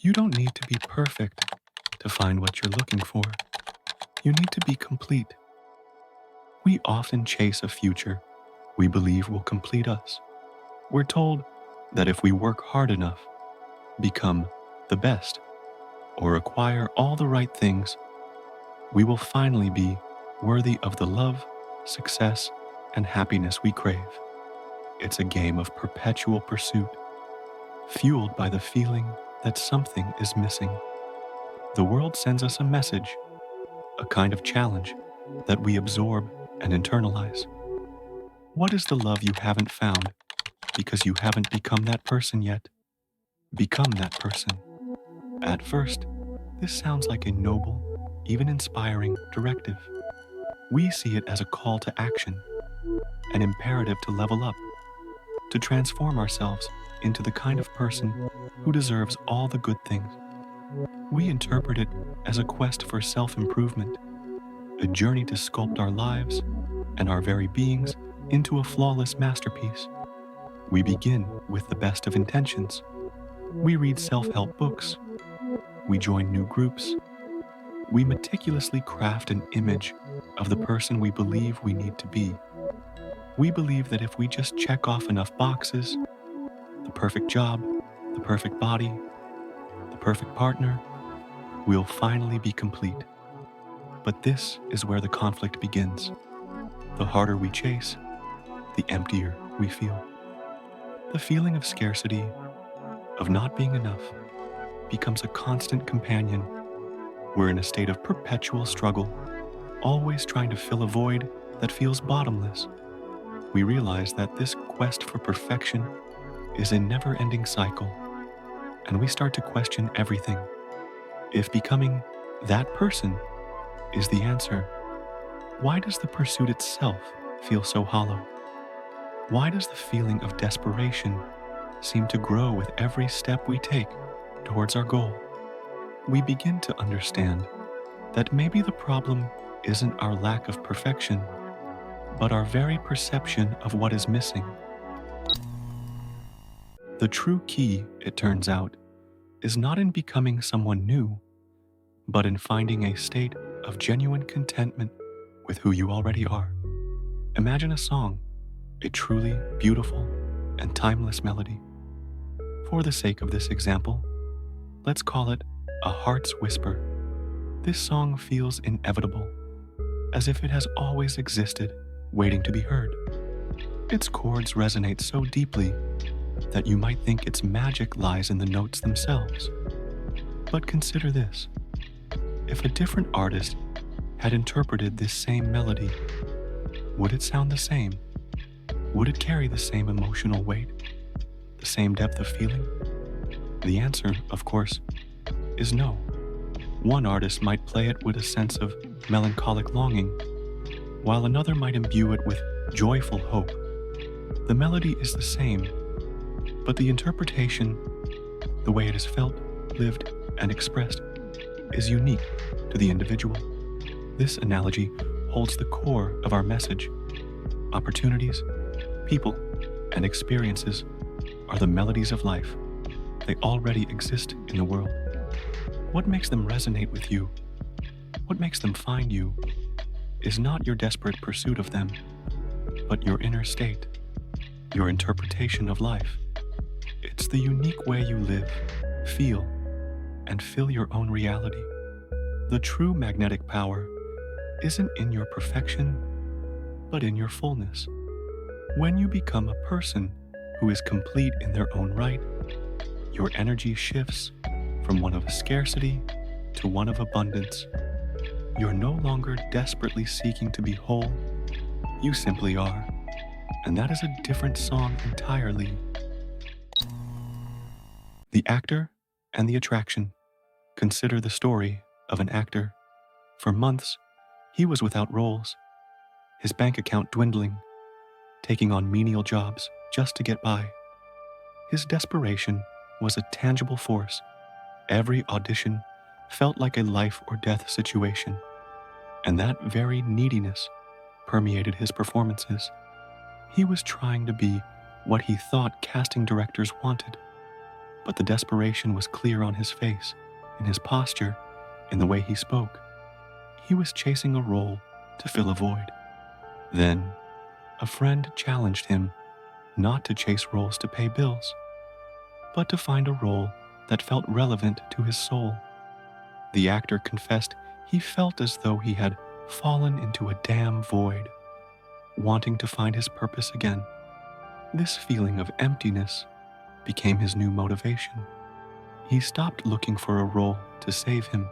You don't need to be perfect to find what you're looking for. You need to be complete. We often chase a future we believe will complete us. We're told that if we work hard enough, become the best, or acquire all the right things, we will finally be worthy of the love, success, and happiness we crave. It's a game of perpetual pursuit, fueled by the feeling that something is missing. The world sends us a message, a kind of challenge that we absorb and internalize. What is the love you haven't found because you haven't become that person yet? Become that person. At first, this sounds like a noble, even inspiring directive. We see it as a call to action, an imperative to level up, to transform ourselves into the kind of person who deserves all the good things. We interpret it as a quest for self-improvement, a journey to sculpt our lives and our very beings into a flawless masterpiece. We begin with the best of intentions. We read self-help books. We join new groups. We meticulously craft an image of the person we believe we need to be. We believe that if we just check off enough boxes, the perfect job, the perfect body, the perfect partner, we'll finally be complete. But this is where the conflict begins. The harder we chase, the emptier we feel. The feeling of scarcity, of not being enough, becomes a constant companion. We're in a state of perpetual struggle, always trying to fill a void that feels bottomless. We realize that this quest for perfection is a never-ending cycle, and we start to question everything. If becoming that person is the answer, why does the pursuit itself feel so hollow? Why does the feeling of desperation seem to grow with every step we take towards our goal? We begin to understand that maybe the problem isn't our lack of perfection, but our very perception of what is missing. The true key, it turns out, is not in becoming someone new, but in finding a state of genuine contentment with who you already are. Imagine a song, a truly beautiful and timeless melody. For the sake of this example, let's call it a heart's whisper. This song feels inevitable, as if it has always existed, waiting to be heard. Its chords resonate so deeply that you might think its magic lies in the notes themselves. But consider this. If a different artist had interpreted this same melody, would it sound the same? Would it carry the same emotional weight, the same depth of feeling? The answer, of course, is no. One artist might play it with a sense of melancholic longing, while another might imbue it with joyful hope. The melody is the same, but the interpretation, the way it is felt, lived, and expressed, is unique to the individual. This analogy holds the core of our message. Opportunities, people, and experiences are the melodies of life. They already exist in the world. What makes them resonate with you, what makes them find you, is not your desperate pursuit of them, but your inner state, your interpretation of life. It's the unique way you live, feel, and fill your own reality. The true magnetic power isn't in your perfection, but in your fullness. When you become a person who is complete in their own right, your energy shifts from one of scarcity to one of abundance. You're no longer desperately seeking to be whole, you simply are. And that is a different song entirely. The actor and the attraction. Consider the story of an actor. For months, he was without roles, his bank account dwindling, taking on menial jobs just to get by. His desperation was a tangible force. Every audition felt like a life or death situation, and that very neediness permeated his performances. He was trying to be what he thought casting directors wanted, But the desperation was clear on his face, in his posture, in the way he spoke. He was chasing a role to fill a void. Then, a friend challenged him not to chase roles to pay bills, but to find a role that felt relevant to his soul. The actor confessed he felt as though he had fallen into a damn void, wanting to find his purpose again. This feeling of emptiness became his new motivation. He stopped looking for a role to save him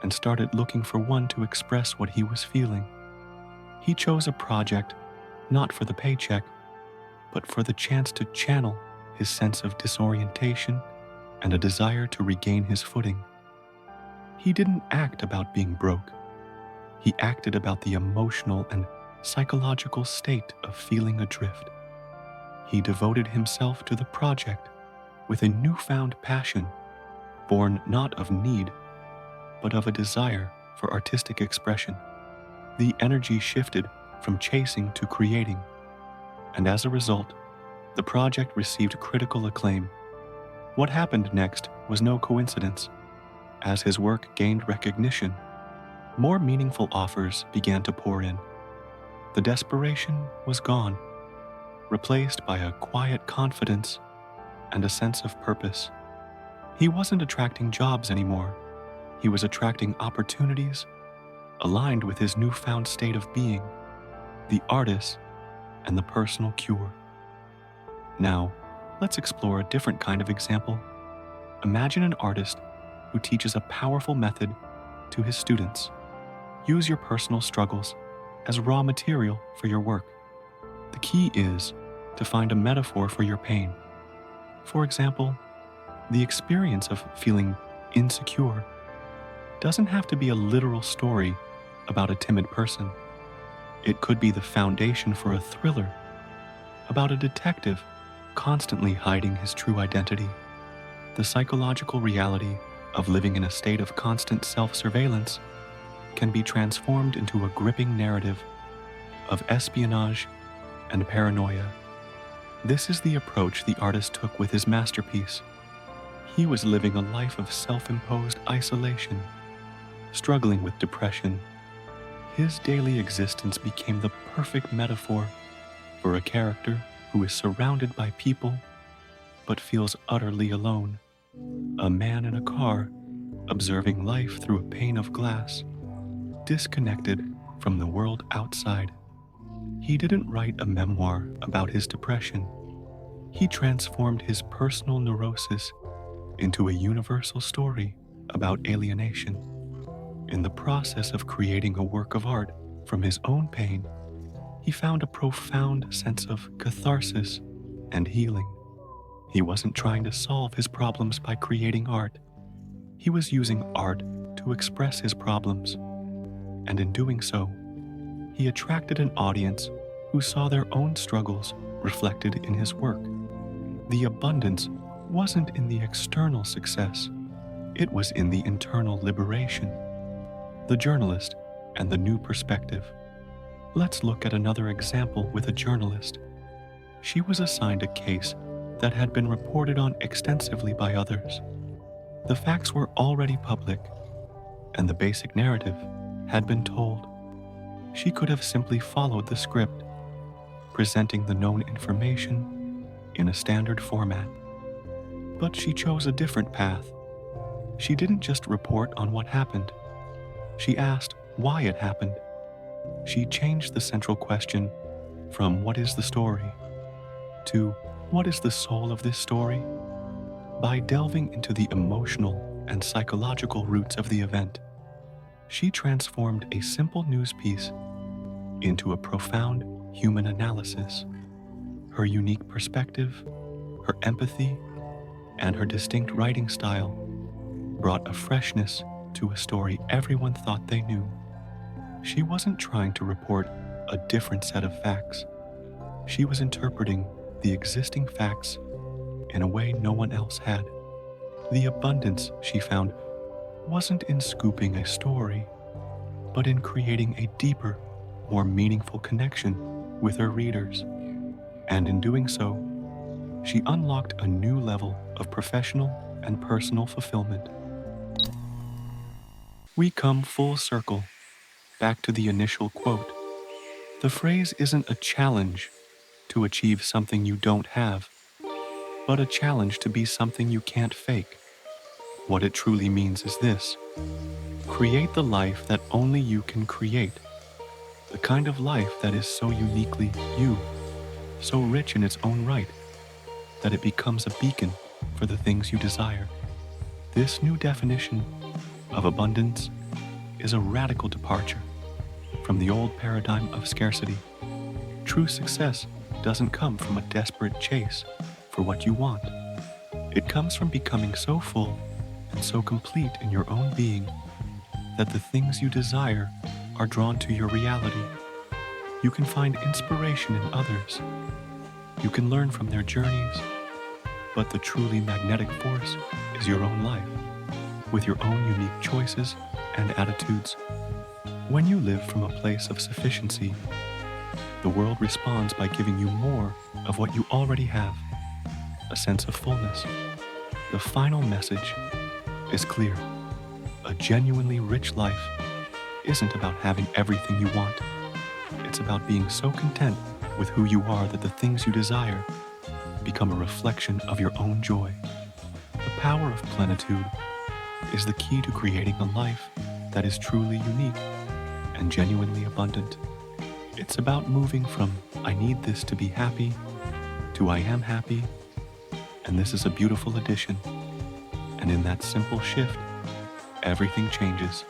and started looking for one to express what he was feeling. He chose a project not for the paycheck, but for the chance to channel his sense of disorientation and a desire to regain his footing. He didn't act about being broke. He acted about the emotional and psychological state of feeling adrift. He devoted himself to the project with a newfound passion, born not of need, but of a desire for artistic expression. The energy shifted from chasing to creating, and as a result, the project received critical acclaim. What happened next was no coincidence. As his work gained recognition, more meaningful offers began to pour in. The desperation was gone, replaced by a quiet confidence and a sense of purpose. He wasn't attracting jobs anymore. He was attracting opportunities aligned with his newfound state of being, the artist and the personal cure. Now, let's explore a different kind of example. Imagine an artist who teaches a powerful method to his students. Use your personal struggles as raw material for your work. The key is to find a metaphor for your pain. For example, the experience of feeling insecure doesn't have to be a literal story about a timid person. It could be the foundation for a thriller about a detective constantly hiding his true identity. The psychological reality of living in a state of constant self-surveillance can be transformed into a gripping narrative of espionage and paranoia. This is the approach the artist took with his masterpiece. He was living a life of self-imposed isolation, struggling with depression. His daily existence became the perfect metaphor for a character who is surrounded by people but feels utterly alone. A man in a car, observing life through a pane of glass, disconnected from the world outside. He didn't write a memoir about his depression. He transformed his personal neurosis into a universal story about alienation. In the process of creating a work of art from his own pain, he found a profound sense of catharsis and healing. He wasn't trying to solve his problems by creating art. He was using art to express his problems. And in doing so, he attracted an audience who saw their own struggles reflected in his work. The abundance wasn't in the external success, it was in the internal liberation. The journalist and the new perspective. Let's look at another example with a journalist. She was assigned a case that had been reported on extensively by others. The facts were already public, and the basic narrative had been told. She could have simply followed the script, presenting the known information in a standard format. But she chose a different path. She didn't just report on what happened. She asked why it happened. She changed the central question from "what is the story?" to "what is the soul of this story?" By delving into the emotional and psychological roots of the event, she transformed a simple news piece into a profound human analysis. Her unique perspective, her empathy, and her distinct writing style brought a freshness to a story everyone thought they knew. She wasn't trying to report a different set of facts. She was interpreting the existing facts in a way no one else had. The abundance she found wasn't in scooping a story, but in creating a deeper, more meaningful connection with her readers. And in doing so, she unlocked a new level of professional and personal fulfillment. We come full circle, back to the initial quote. The phrase isn't a challenge to achieve something you don't have, but a challenge to be something you can't fake. What it truly means is this: create the life that only you can create, the kind of life that is so uniquely you, so rich in its own right, that it becomes a beacon for the things you desire. This new definition of abundance is a radical departure from the old paradigm of scarcity. True success doesn't come from a desperate chase for what you want. It comes from becoming so full and so complete in your own being that the things you desire are drawn to your reality. You can find inspiration in others. You can learn from their journeys, but the truly magnetic force is your own life, with your own unique choices and attitudes. When you live from a place of sufficiency, the world responds by giving you more of what you already have, a sense of fullness. The final message is clear. A genuinely rich life isn't about having everything you want. It's about being so content with who you are that the things you desire become a reflection of your own joy. The power of plenitude is the key to creating a life that is truly unique and genuinely abundant. It's about moving from "I need this to be happy" to "I am happy," and this is a beautiful addition. And in that simple shift, everything changes.